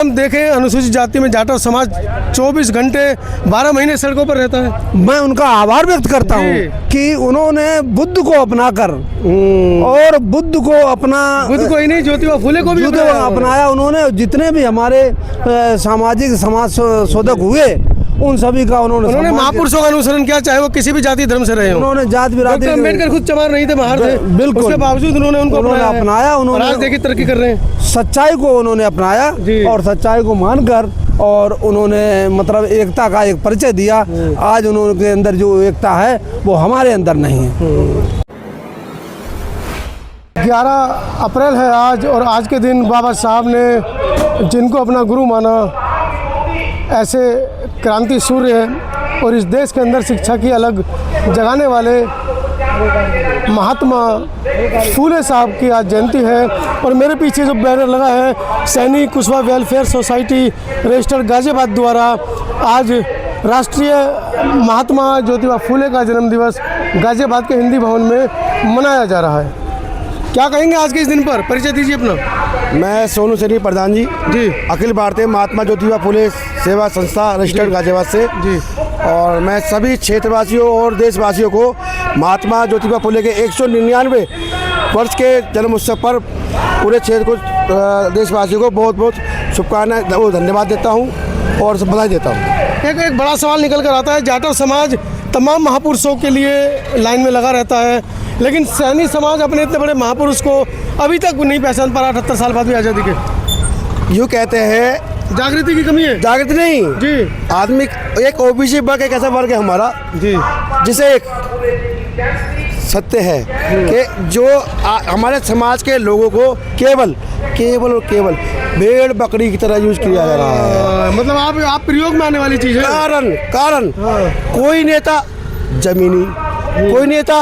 हम देखें अनुसूचित जाति में जाटव समाज 24 घंटे 12 महीने सड़कों पर रहता है। मैं उनका आभार व्यक्त करता हूँ कि उन्होंने बुद्ध को अपनाकर और बुद्ध को ही नहीं, ज्योतिबा फुले को भी अपनाया उन्होंने। जितने भी हमारे सामाजिक समाज शोधक हुए उन सभी का उन्होंने महापुरुषों का अनुसरण किया, चाहे वो किसी भी जाति धर्म से रहे हो। उन्होंने जात बिरादरी, अम्बेडकर खुद चमार नहीं थे, बाहर थे, बिल्कुल, उसके बावजूद उन्होंने उनको अपनाया। उन्होंने आज देखिए तरक्की कर रहे हैं। सच्चाई को उन्होंने अपनाया और सच्चाई को मानकर और उन्होंने मतलब एकता का एक परिचय दिया। आज उनके अंदर जो एकता है वो हमारे अंदर नहीं है। 11 अप्रैल है आज, और आज के दिन बाबा साहब ने जिनको अपना गुरु माना, ऐसे क्रांति सूर्य है और इस देश के अंदर शिक्षा की अलग जगाने वाले महात्मा फूले साहब की आज जयंती है। और मेरे पीछे जो बैनर लगा है, सैनिक Kushwaha welfare society registered Ghaziabad द्वारा आज राष्ट्रीय महात्मा ज्योतिबा फूले का जन्म दिवस गाजियाबाद के हिंदी भवन में मनाया जा रहा है। क्या कहेंगे आज के इस दिन पर? परिचय दीजिए अपना। मैं सोनू सैनी प्रधान जी अखिल भारतीय महात्मा ज्योतिबा फुले सेवा संस्था रजिस्टर्ड गाजियाबाद से जी। और मैं सभी क्षेत्रवासियों और देशवासियों को महात्मा ज्योतिबा फुले के 199 वर्ष के जन्म उत्सव पर पूरे क्षेत्र को देशवासियों को बहुत बहुत शुभकामनाएं, धन्यवाद देता हूँ और बधाई देता हूँ। एक बड़ा सवाल निकल कर आता है, जाटव समाज तमाम महापुरुषों के लिए लाइन में लगा रहता है, लेकिन सैनी समाज अपने इतने बड़े महापुरुष को अभी तक नहीं पहचान पा रहा 78 साल बाद भी आज़ादी के। यूँ कहते हैं जागृति की कमी है। जागृति नहीं जी, आदमी एक ओबीसी वर्ग एक ऐसा वर्ग है हमारा जी, जिसे एक सत्य है कि जो हमारे समाज के लोगों को केवल और केवल भेड़ बकरी की तरह यूज किया जा रहा है। मतलब आप प्रयोग में आने वाली चीज है। कारण कोई नेता जमीनी, कोई नेता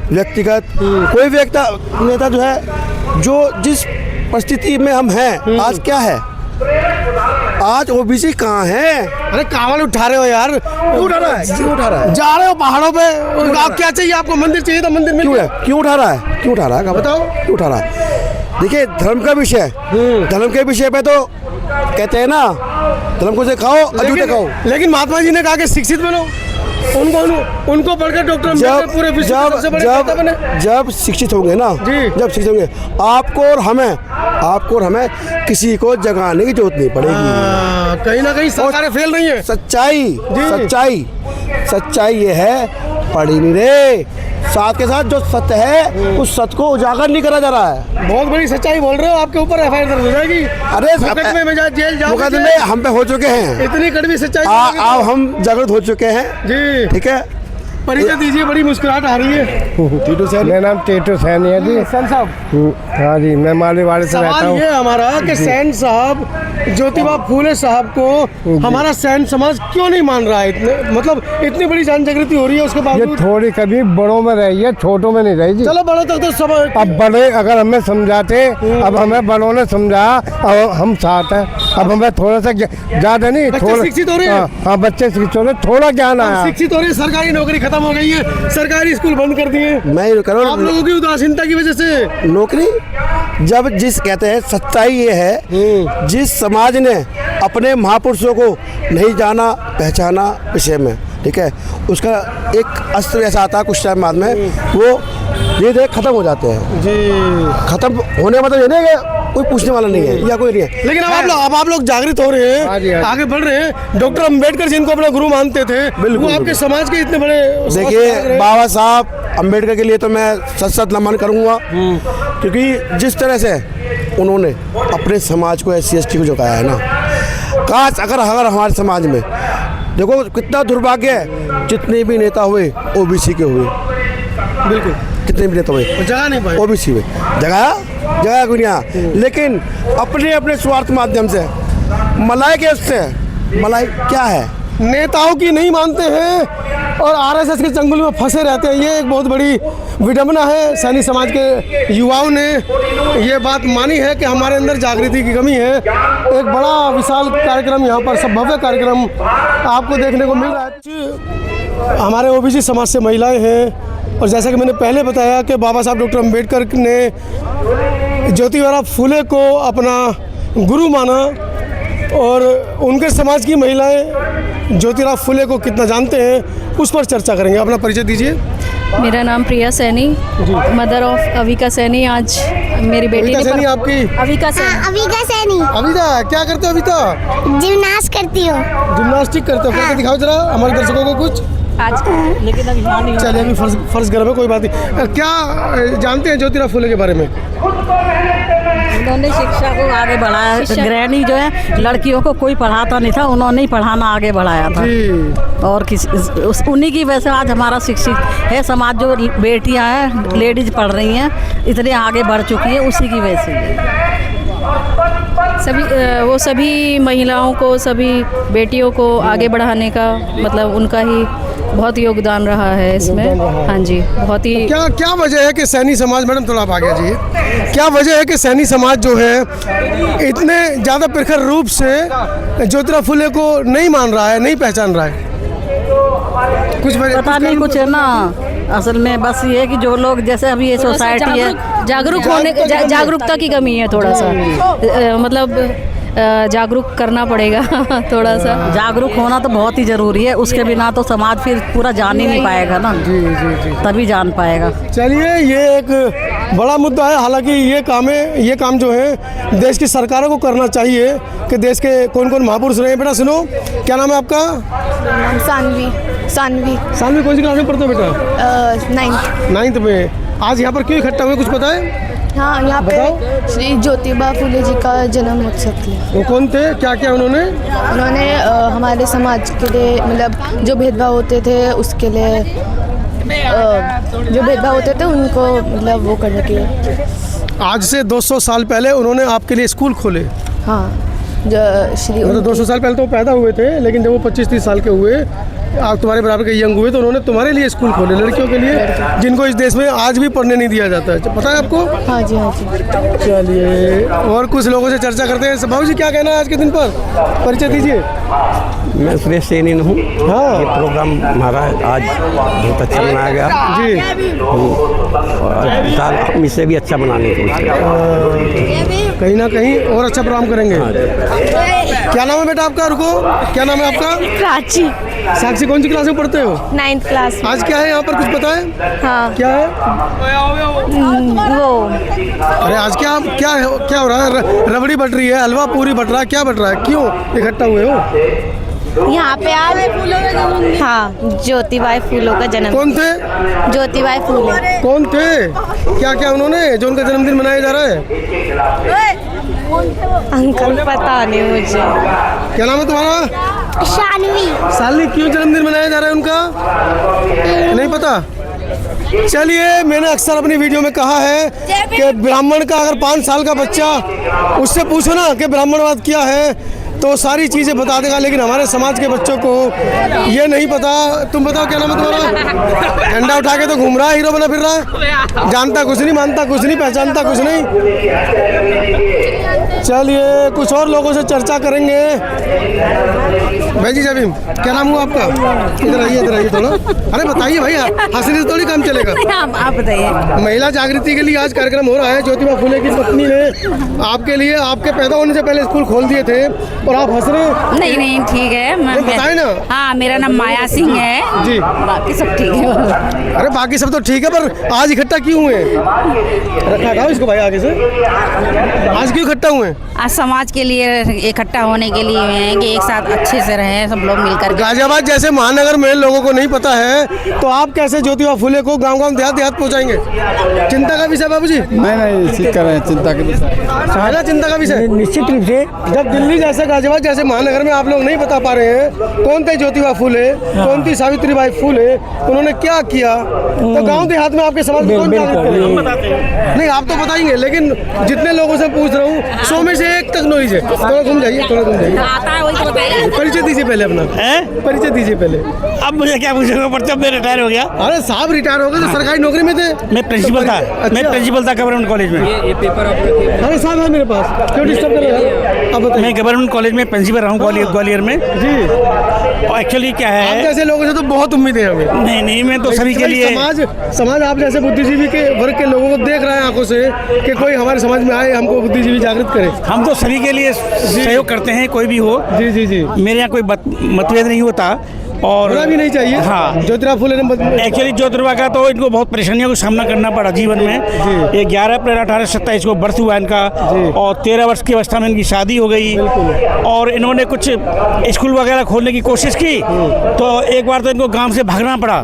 व्यक्तिगत, कोई नेता जो है जो जिस परिस्थिति में हम हैं आज क्या है, आज ओबीसी कहाँ है? अरे कावड़ उठा रहे हो यार, क्यों उठा रहा है? जा रहे हो पहाड़ों पे, क्या चाहिए आपको? मंदिर चाहिए था, मंदिर में क्यों उठा रहा है? बताओ क्यों उठा रहा है? देखिए धर्म का विषय, धर्म के विषय पे तो कहते हैं ना, धर्म को सिखाओ अजूठे खाओ। लेकिन महात्मा जी ने कहा कि शिक्षित बनो, उनको पढ़कर डॉक्टर अम्बेडकर पूरे विश्व के सबसे बड़े नेता बने। जब शिक्षित होंगे ना, जब शिक्षित होंगे, आपको और हमें किसी को जगाने की जरूरत नहीं पड़ेगी। कहीं ना कहीं सरकारें फेल नहीं है। सच्चाई ये है, पढ़ी नहीं रहे, साथ के साथ जो सत्य है उस सत्य को उजागर नहीं करा जा रहा है। बहुत बड़ी सच्चाई बोल रहे हो, आपके ऊपर एफआईआर दर्ज हो जाएगी। अरे जेल जाओ, मुकदमे हम पे हो चुके हैं, इतनी कड़वी सच्चाई। अब हम जागृत हो चुके हैं जी, ठीक है। परिचय दीजिए, बड़ी मुस्कुराहट आ रही है। टीटू सैनी, मेरा नाम टीटू सैनी है जी। सैन साहब, हाँ जी, मैं मालीवाड़ी से रहता हूँ। ये हमारा कि सैन साहब ज्योतिबा फूले साहब को हमारा सैन समाज क्यों नहीं मान रहा है? मतलब इतनी बड़ी जन जागृति हो रही है, उसके बावजूद ये थोड़ी कभी बड़ों में रही है, छोटों में नहीं रही जी। चलो बड़ों तक तो सब, अब बड़े अगर हमें समझाते, अब हमें बड़ों ने समझा, अब हम साथ हैं। अब हमें थोड़ा सा ज्यादा नहीं, थोड़ा शिक्षित हो रहे हैं। हाँ, बच्चे शिक्षित हो रहे, थोड़ा ज्ञान आया, शिक्षित हो रहे, सरकारी नौकरी खत्म हो गई है, सरकारी स्कूल बंद कर दिए। मैं आप लोगों की उदासीनता की वजह से नौकरी। जब कहते हैं सच्चाई ये है, जिस समाज ने अपने महापुरुषों को नहीं जाना पहचाना विषय में, ठीक है, उसका एक अस्त्र ऐसा आता है कुछ टाइम बाद में, वो धीरे खत्म हो जाते हैं जी। खत्म होने मतलब ये नहीं है कोई पूछने वाला नहीं है या कोई नहीं है। लेकिन अब आप लोग जागृत हो रहे हैं, आगे बढ़ रहे हैं। डॉक्टर अम्बेडकर जिनको अपना गुरु मानते थे, वो आपके समाज के इतने बड़े। देखिए बाबा साहब अम्बेडकर के लिए तो मैं सत नमन करूँगा, क्योंकि जिस तरह से उन्होंने अपने समाज को SC/ST को झुकाया है ना, काश अगर हमारे समाज में देखो कितना दुर्भाग्य है, जितने भी नेता हुए ओबीसी के हुए, बिल्कुल कितने भी नेता हुए जगह नहीं पाए, ओबीसी हुए, जगह कोई नहीं। लेकिन अपने स्वार्थ माध्यम से मलाई के उससे मलाई क्या है, नेताओं की नहीं मानते हैं और RSS के चंगुल में फंसे रहते हैं। ये एक बहुत बड़ी विडंबना है। सैनी समाज के युवाओं ने ये बात मानी है कि हमारे अंदर जागृति की कमी है। एक बड़ा विशाल कार्यक्रम यहाँ पर, सब भव्य कार्यक्रम आपको देखने को मिल रहा है। हमारे ओबीसी समाज से महिलाएं हैं, और जैसा कि मैंने पहले बताया कि बाबा साहब डॉक्टर अम्बेडकर ने ज्योतिबा फूले को अपना गुरु माना, और उनके समाज की महिलाएं ज्योतिराव फुले को कितना जानते हैं उस पर चर्चा करेंगे। अपना परिचय दीजिए। मेरा नाम प्रिया सैनी, मदर ऑफ अविका सैनी। आज मेरी बेटी अविका ने सैनी आपकी? अविका सैनी। अविका सैनी। अविता क्या करते हो? अविता जिम्नास्ट करती हो। जिम्नास्टिक करते हो? करके दिखाओ जरा हमारे दर्शकों को कुछ। आज लेकिन अभी यहाँ नहीं। चलिए अभी फर्ज गर्म है, कोई बात नहीं। क्या जानते हैं ज्योतिराव फुले के बारे में? उन्होंने शिक्षा को आगे बढ़ाया। गृहिणी जो है लड़कियों को कोई पढ़ाता नहीं था, उन्होंने ही पढ़ाना आगे बढ़ाया था जी। और उन्हीं की वजह से आज हमारा शिक्षित है समाज। जो बेटियां हैं लेडीज पढ़ रही हैं, इतने आगे बढ़ चुकी है, उसी की वजह से। वो सभी महिलाओं को, सभी बेटियों को आगे बढ़ाने का मतलब उनका ही बहुत योगदान रहा है इसमें। हाँ जी, बहुत ही। क्या वजह है कि सैनी समाज, मैडम थोड़ा आप आगे आ जाइए, क्या वजह है कि सैनी समाज जो है इतने ज़्यादा प्रखर रूप से ज्योतिराव फुले को नहीं मान रहा है, नहीं पहचान रहा है? कुछ वजह पता नहीं, कुछ है ना। असल में बस ये है कि जो लोग जैसे अभी ये सोसाइटी है, जागरूकता की कमी है थोड़ा सा। मतलब जागरूक करना पड़ेगा थोड़ा सा। जागरूक होना तो बहुत ही ज़रूरी है, उसके बिना तो समाज फिर पूरा जान ही नहीं पाएगा ना। जी। तभी जान पाएगा। चलिए ये एक बड़ा मुद्दा है। हालांकि ये काम जो है देश की सरकारों को करना चाहिए कि देश के कौन कौन महापुरुष रहे हैं। बेटा सुनो, क्या नाम है आपका? सानवी। सानवी कौन सी क्लास में पढ़ते हो बेटा? 9th में। आज यहाँ पर क्यों इकट्ठा हुए, कुछ पता है? हाँ, यहाँ पे श्री ज्योतिबा फुले जी का जन्म उत्सव था। वो कौन थे, क्या क्या उन्होंने? उन्होंने हमारे समाज के लिए, मतलब जो भेदभाव होते थे उसके लिए, जो भेदभाव होते थे उनको मतलब वो करने के लिए। आज से 200 साल पहले उन्होंने आपके लिए स्कूल खोले। हाँ, श्री मतलब 200 साल पहले तो वो पैदा हुए थे, लेकिन जब वो 25-30 साल के हुए, आप तुम्हारे बराबर के यंग हुए, तो उन्होंने तुम्हारे लिए स्कूल खोले, लड़कियों के लिए, जिनको इस देश में आज भी पढ़ने नहीं दिया जाता है। पता है आपको? हाँ जी, हाँ जी। चलिए और कुछ लोगों से चर्चा करते हैं। बाबू जी क्या कहना है आज के दिन पर? परिचय दीजिए। मैं सुरेश सैनी हूँ। हाँ, ये प्रोग्राम हमारा आज बहुत अच्छा बनाया गया जी। और साल हम इससे भी अच्छा बनाने की कोशिश करेंगे। कहीं ना कहीं और अच्छा प्रोग्राम करेंगे। क्या नाम है बेटा आपका? रुको, क्या नाम है आपका? प्राची। साक्षी कौन सी क्लास में पढ़ते हो? 9th class. आज क्या है यहाँ पर, कुछ पता है? हाँ। क्या है? वो अरे आज क्या हो रहा है? रबड़ी बट रही है, हलवा पूरी बट रहा है, क्या बट रहा है? क्यों इकट्ठा हुए हो? यहाँ पे आज हाँ, ज्योतिबाई फुले का जन्म। कौन थे? ज्योतिबाई फुले। कौन थे? क्या क्या उन्होंने जो उनका जन्मदिन मनाया जा रहा है? अंकल पता नहीं मुझे। क्या नाम है तुम्हारा? शानवी। सालनी, क्यों जन्मदिन मनाया जा रहा है उनका? नहीं पता? चलिए, मैंने अक्सर अपनी वीडियो में कहा है कि ब्राह्मण का अगर 5 साल का बच्चा उससे पूछो ना कि ब्राह्मणवाद क्या है तो सारी चीज़ें बता देगा, लेकिन हमारे समाज के बच्चों को ये नहीं पता। तुम बताओ क्या नाम है तुम्हारा? झंडा उठा के तो घूम रहा है, हीरो बना फिर रहा है, जानता कुछ नहीं, मानता कुछ नहीं, पहचानता कुछ नहीं। चलिए कुछ और लोगों से चर्चा करेंगे। भाई जी जबीम, क्या नाम हुआ आपका? इधर आइए थोड़ा। अरे बताइए भाई, हंसने से थोड़ी काम चलेगा। आप बताइए। महिला जागृति के लिए आज कार्यक्रम हो रहा है। ज्योतिबा फुले की पत्नी ने आपके लिए, आपके पैदा होने से पहले स्कूल खोल दिए थे और आप हंस रहे? नहीं ठीक है। बताए ना। हाँ, मेरा नाम माया सिंह है जी। बाकी सब ठीक है। अरे बाकी सब तो ठीक है, पर आज इकट्ठा क्यों हुए? रखा था इसको भाई आगे से। आज क्यों इकट्ठा हुए? आज समाज के लिए इकट्ठा होने के लिए हैं कि एक साथ अच्छे से रहें सब लोग मिलकर। गाजियाबाद जैसे महानगर में लोगों को नहीं पता है, तो आप कैसे ज्योतिबा फुले को गांव-गांव देहात पहुंचाएंगे? चिंता का विषय बाबूजी? नहीं चिंता का है चिंता का विषय। निश्चित रूप से जब दिल्ली जैसे, गाजियाबाद जैसे महानगर में आप लोग नहीं बता पा रहे हैं कौन थे ज्योतिबा फुले, कौन थी सावित्रीबाई फुले, उन्होंने क्या किया, तो गांव देहात में आपके समाज में कौन जागरूक करेगा? नहीं आप तो बताएंगे, लेकिन जितने लोगों से पूछ रहा हूँ 100 में से 1 तक नॉलेज है। थोड़ा घूम जाइए। परिचय दीजिए पहले अपना। परिचय दीजिए पहले। अब मुझे क्या पूछेगा पड़ता है? मैं रिटायर हो गया। अरे साहब रिटायर हो गए तो सरकारी नौकरी में थे? मैं प्रिंसिपल था। मैं प्रिंसिपल था गवर्नमेंट कॉलेज में। अरे साहब है मेरे पास, क्यों डिस्टर्ब कर रहे हैं? अब बताइए। मैं गवर्नमेंट कॉलेज में प्रिंसिपल रहा हूँ ग्वालियर में जी। एक्चुअली क्या आप है, जैसे लोगों से तो बहुत उम्मीद है हमें। नहीं मैं तो सभी के लिए समाज आप जैसे बुद्धिजीवी के वर्ग के लोगों को देख रहे हैं आंखों से कि कोई हमारे समाज में आए, हमको बुद्धिजीवी जागृत करे। हम तो सभी के लिए सहयोग करते हैं, कोई भी हो। जी जी जी, मेरे यहाँ कोई मतभेद नहीं होता और होना भी नहीं चाहिए। हाँ, ज्योतिराव फुले ने एक्चुअली ज्योतिबा का तो इनको बहुत परेशानियों का सामना करना पड़ा जीवन में। ये 11 अप्रैल 1827 को बर्थ हुआ इनका और 13 वर्ष की अवस्था में इनकी शादी हो गई और इन्होंने कुछ स्कूल वगैरह खोलने की कोशिश की तो एक बार तो इनको गांव से भागना पड़ा।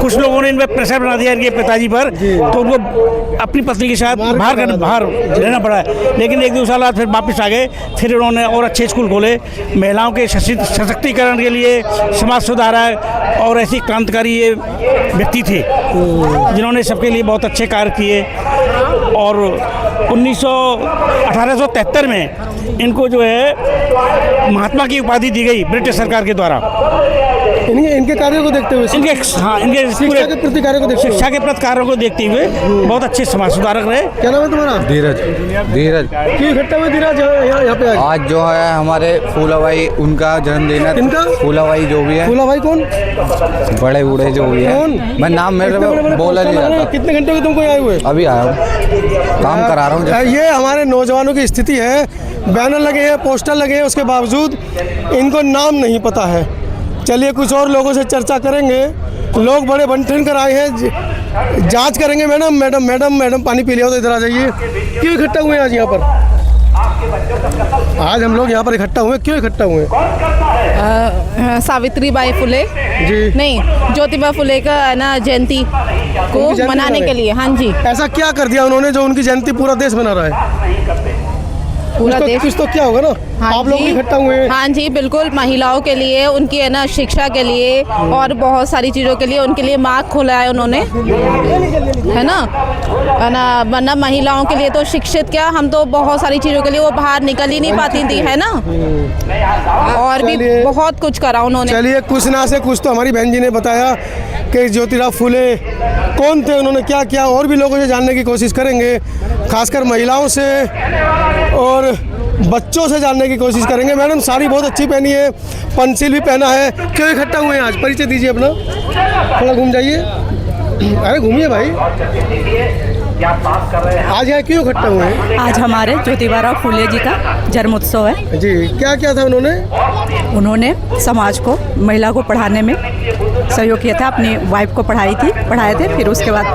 कुछ लोगों ने इन पर प्रेशर बना दिया इनके पिताजी पर, तो उनको अपनी पत्नी के साथ बाहर रहना पड़ा। लेकिन 1-2 साल बाद फिर वापस आ गए। फिर उन्होंने और अच्छे स्कूल खोले, महिलाओं के सशक्तिकरण के लिए, समाज सुधारक और ऐसी क्रांतिकारी ये व्यक्ति थे जिन्होंने सबके लिए बहुत अच्छे कार्य किए। और 1873 में इनको जो है महात्मा की उपाधि दी गई ब्रिटिश सरकार के द्वारा। इनके कार्यों को देखते हुए, इनके शिक्षा के प्रति कार्यों को देखते हुए, शिक्षा के प्रति कार्यों को देखते हुए बहुत अच्छे समाज सुधारक रहे। क्या नाम है तुम्हारा? धीरज। क्यों इकट्ठा हुए धीरज यहाँ पे आज जो है हमारे फूलाबाई उनका जन्मदिन है। किनका? फूलाबाई जो भी है, फूलाबाई कौन? बड़े बूढ़े जो भी है। कौन? मैं नाम मेरे बोला नहीं जाता। कितने घंटे के तुमको आए हुए? अभी आया हूँ, काम करा रहा हूँ। ये हमारे नौजवानों की स्थिति है। बैनर लगे हैं, पोस्टर लगे हैं, उसके बावजूद इनको नाम नहीं पता है। चलिए कुछ और लोगों से चर्चा करेंगे। लोग बड़े बन कर आए हैं, जांच करेंगे। मैडम पानी पी लिया तो इधर आ जाइए। क्यों इकट्ठा हुए आज यहाँ पर? आज हम लोग यहाँ पर इकट्ठा हुए, क्यों इकट्ठा हुए? सावित्रीबाई फुले जी, नहीं, ज्योतिबा फुले का है ना जयंती को उनकी जयंती मनाने मना के रहे? लिए। हाँ जी, ऐसा क्या कर दिया उन्होंने जो उनकी जयंती पूरा देश मना रहा है? पूरा देश। कुछ तो क्या होगा ना। हाँ आप लोग जी, इकट्ठा हुए हैं। हाँ जी बिल्कुल, महिलाओं के लिए, उनकी है ना शिक्षा के लिए और बहुत सारी चीज़ों के लिए, उनके लिए मार्ग खोला है उन्होंने, है ना। वरना महिलाओं के लिए तो शिक्षित क्या, हम तो बहुत सारी चीज़ों के लिए वो बाहर निकल ही नहीं पाती थी, है ना। और भी बहुत कुछ करा उन्होंने। चलिए कुछ ना से कुछ तो हमारी बहन जी ने बताया कि ज्योतिराव फुले कौन थे, उन्होंने क्या किया। और भी लोगों से जानने की कोशिश करेंगे, खासकर महिलाओं से और बच्चों से जानने की कोशिश करेंगे। मैडम साड़ी बहुत अच्छी पहनी है, पेंसिल भी पहना है। क्यों इकट्ठा हुए हैं आज? परिचय दीजिए अपना, थोड़ा घूम जाइए। अरे घूमिए भाई। आज यहाँ क्यों इकट्ठा हुए हैं? आज हमारे ज्योतिबा फुले जी का जन्मोत्सव है जी। क्या क्या था उन्होंने? उन्होंने समाज को, महिला को पढ़ाने में सहयोग किया था। अपनी वाइफ को पढ़ाए थे। फिर उसके बाद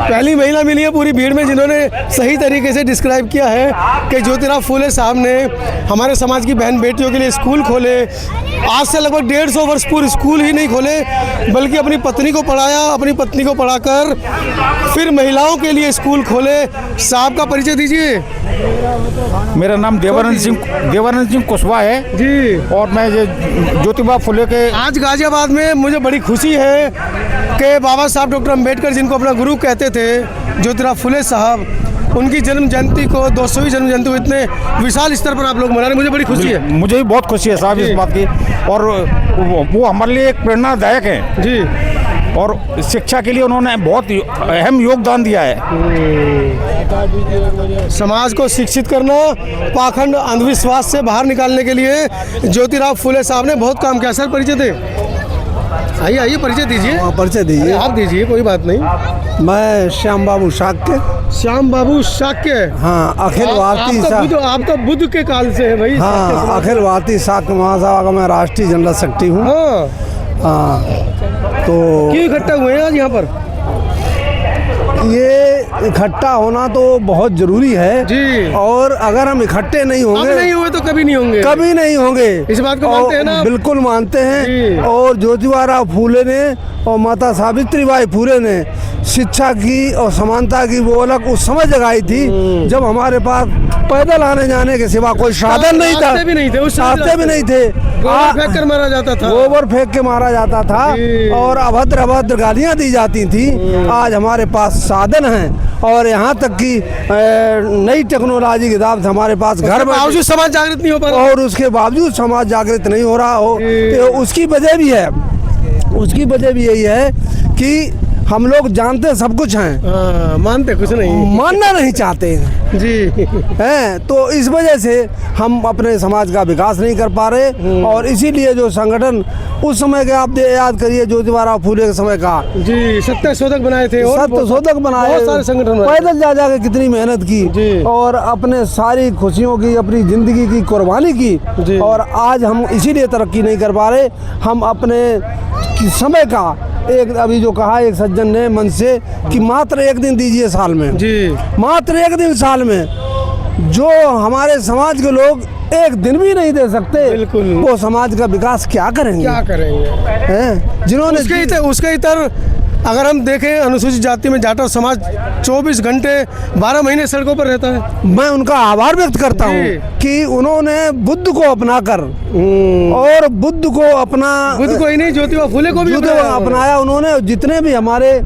पहली महिला मिली है पूरी भीड़ में जिन्होंने सही तरीके से डिस्क्राइब किया है कि ज्योतिराव फुले साहब ने हमारे समाज की बहन बेटियों के लिए स्कूल खोले। आज से लगभग 150 वर्ष पूर्व स्कूल ही नहीं खोले बल्कि अपनी पत्नी को पढ़ाया, अपनी पत्नी को पढ़ाकर फिर महिलाओं के लिए स्कूल खोले। साहब का परिचय दीजिए। मेरा नाम देवानंद सिंह कुशवाहा है जी। और मैं ज्योतिबा फुले के आज गाजियाबाद में मुझे बड़ी खुशी है कि बाबा साहब डॉक्टर अम्बेडकर जिनको अपना गुरु कहते थे, ज्योतिराव फुले साहब, उनकी जन्म जयंती को, 200वीं जन्म जयंती को इतने विशाल स्तर पर आप लोग मना रहे, मुझे बड़ी खुशी है। मुझे भी बहुत खुशी है साहब इस बात की। और वो हमारे लिए एक प्रेरणादायक है जी। और शिक्षा के लिए उन्होंने बहुत अहम योगदान दिया है। समाज को शिक्षित करना, पाखंड अंधविश्वास से बाहर निकालने के लिए ज्योतिराव फुले साहब ने बहुत काम किया। सर परिचय दे, आइए परिचय दीजिए। परिचय दीजिए। आप दीजिए, कोई बात नहीं। मैं श्याम बाबू शाक्य। श्याम बाबू शाक्य। हाँ, अखिल भारतीय आपका बुद्ध के काल से है भाई। हाँ, अखिल भारतीय शाक्य महासभा का मैं राष्ट्रीय जनरल सेक्रेटरी हूँ। हाँ, तो क्यों इकट्ठा हुए हैं आज यहाँ पर? ये इकट्ठा होना तो बहुत जरूरी है जी। और अगर हम इकट्ठे नहीं होंगे, अब नहीं हुए तो कभी नहीं होंगे। कभी नहीं होंगे। इस बात को मानते हैं ना? बिल्कुल मानते हैं। और ज्योतिबा फुले ने और माता सावित्रीबाई फुले ने शिक्षा की और समानता की वो अलग उस समय जगाई थी जब हमारे पास पैदल आने जाने के सिवा कोई साधन नहीं था। रास्ते भी नहीं थे, उस रास्ते भी नहीं थे। गोबर फेंक कर मारा जाता था। गोबर फेंक के मारा जाता था और अभद्र गालियाँ दी जाती थी। आज हमारे पास साधन हैं और यहाँ तक कि नई टेक्नोलॉजी के हिसाब से हमारे पास घर में बावजूद समाज जागृत नहीं हो पा रहा, और उसके बावजूद समाज जागृत नहीं हो रहा हो। तो उसकी वजह भी है, उसकी वजह भी यही है कि हम लोग जानते सब कुछ हैं, हाँ, मानते कुछ नहीं, मानना नहीं चाहते हैं जी हैं। तो इस वजह से हम अपने समाज का विकास नहीं कर पा रहे, और इसीलिए जो संगठन उस समय के आप याद करिए ज्योतिबा फूले के समय का, जी, सत्यशोधक बनाए थे, और सत्यशोधक बनाए, बहुत सारे संगठन बनाए। पैदल जा के कितनी मेहनत की और अपने सारी खुशियों की, अपनी जिंदगी की कुर्बानी की, और आज हम इसीलिए तरक्की नहीं कर पा रहे। हम अपने समय का एक, अभी जो कहा एक सज्जन ने मन से कि मात्र एक दिन दीजिए साल में, जी मात्र एक दिन साल में, जो हमारे समाज के लोग एक दिन भी नहीं दे सकते, बिल्कुल, वो समाज का विकास क्या करेंगे, क्या करेंगे हैं? जिन्होंने उसके इतर अगर हम देखें अनुसूचित जाति में जाटव समाज 24 घंटे 12 महीने सड़कों पर रहता है। मैं उनका आभार व्यक्त करता हूँ कि उन्होंने बुद्ध को अपनाकर, और बुद्ध को ही नहीं, ज्योतिबा फूले को भी अपनाया उन्होंने। जितने भी हमारे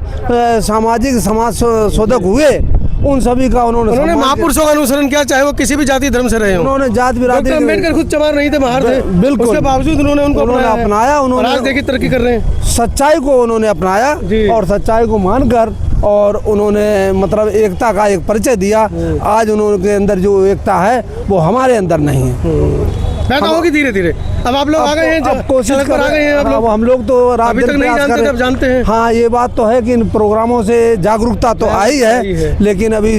सामाजिक समाज शोधक हुए उन सभी का उन्होंने महापुरुषों का अनुसरण किया, चाहे वो किसी भी जाति धर्म से रहे हो। उन्होंने जात बिरादरी, अम्बेडकर खुद चमार नहीं थे, बाहर थे, बिल्कुल, उसके बावजूद उन्होंने उनको अपनाया, उन्होंने आज देखिए तरक्की कर रहे हैं। सच्चाई को उन्होंने अपनाया और सच्चाई को मानकर, और उन्होंने मतलब एकता का एक परिचय दिया। आज उनके अंदर जो एकता है वो हमारे अंदर नहीं है, पैदा होगी धीरे धीरे। अब आप लोग आ गए हैं, अब कोशिश कर रहे हैं, अब हम लोग तो अभी तक नहीं जानते थे, अब जानते हैं। हाँ, ये बात तो है कि इन प्रोग्रामों से जागरूकता तो आई है, लेकिन अभी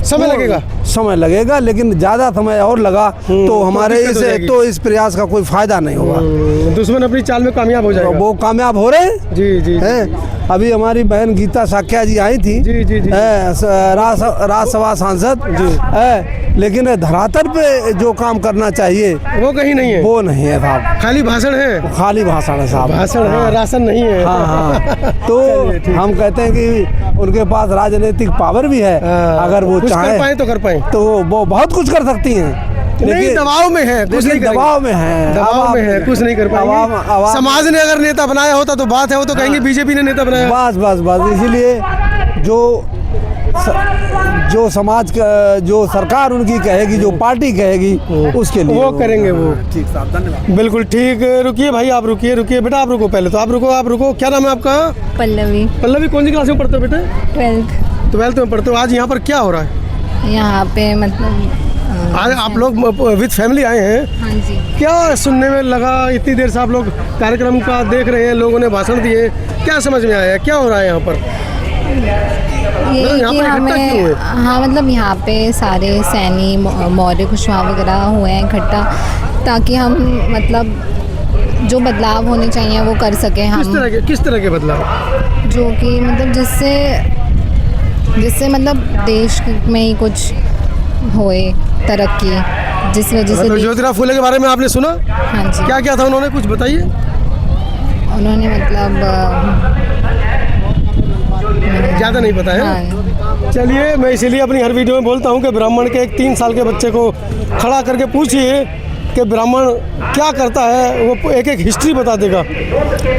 समय लगेगा, लेकिन ज़्यादा समय और लगा तो हमारे इस प्रयास का कोई फायदा नहीं होगा। दुश्मन अपनी चाल में कामयाब हो जाएगा। वो कामयाब हो रहे हैं, जी जी हैं। अभी हमारी बहन गीता साक्या जी आई थी, जी जी जी, राज्यसभा सांसद है, लेकिन धरातल पे जो काम करना चाहिए वो कहीं नहीं है, वो नहीं है साहब, खाली भाषण है, खाली भाषण है साहब, भाषण है, राशन नहीं है। हाँ। तो हम कहते हैं कि उनके पास राजनीतिक पावर भी है, अगर वो चाहे तो कर पाए, तो वो बहुत कुछ कर सकती हैं, लेकिन दबाव में है, कुछ नहीं, दबाव में है, कुछ नहीं कर पाएंगे। समाज ने अगर नेता बनाया होता तो बात है, वो तो कहेंगे बीजेपी ने नेता बनाया। बस इसीलिए जो समाज का, जो सरकार उनकी कहेगी, जो पार्टी कहेगी, उसके लिए वो करेंगे। वो ठीक साहब, धन्यवाद। बिल्कुल ठीक, रुकिए भाई, आप रुकिए बेटा, आप रुको पहले तो, आप रुको। क्या नाम है आपका? पल्लवी। कौन सी क्लास में पढ़ते हो बेटा? 12th में पढ़ते हो। आज यहाँ पर क्या हो रहा है? यहाँ पे मतलब आज आप लोग विद फैमिली आए हैं? हाँ जी। क्या सुनने में लगा? इतनी देर से आप लोग कार्यक्रम का देख रहे हैं, लोगों ने भाषण दिए, क्या समझ में आया, क्या हो रहा है यहाँ पर? ये कि हमें, हाँ मतलब यहाँ पे सारे सैनी, मौर्य, कुशवाहा वगैरह हुए हैं इकट्ठा, ताकि हम मतलब जो बदलाव होने चाहिए वो कर सकें हम। किस तरह के बदलाव? जो कि मतलब जिससे मतलब देश में ही कुछ होए तरक्की, जिस वजह से। ज्योतिबा फूले के बारे में आपने सुना? हाँ जी। क्या था उन्होंने, कुछ बताइए। उन्होंने मतलब ज़्यादा नहीं पता है। हाँ। चलिए, मैं इसीलिए अपनी हर वीडियो में बोलता हूँ कि ब्राह्मण के एक 3 साल के बच्चे को खड़ा करके पूछिए कि ब्राह्मण क्या करता है, वो एक हिस्ट्री बता देगा।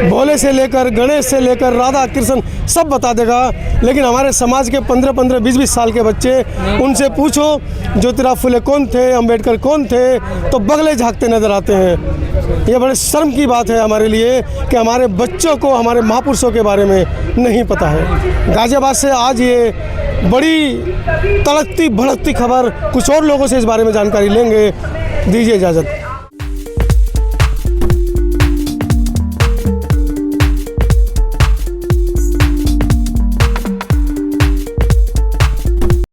भोले से लेकर गणेश से लेकर राधा कृष्ण सब बता देगा। लेकिन हमारे समाज के 15-15, 20-20 साल के बच्चे, उनसे पूछो ज्योतिबा फूले कौन थे, अंबेडकर कौन थे, तो बगले झाँकते नजर आते हैं। ये बड़े शर्म की बात है हमारे लिए कि हमारे बच्चों को हमारे महापुरुषों के बारे में नहीं पता है। गाजियाबाद से आज ये बड़ी तड़कती भड़कती खबर, कुछ और लोगों से इस बारे में जानकारी लेंगे। दीजिए इजाज़त।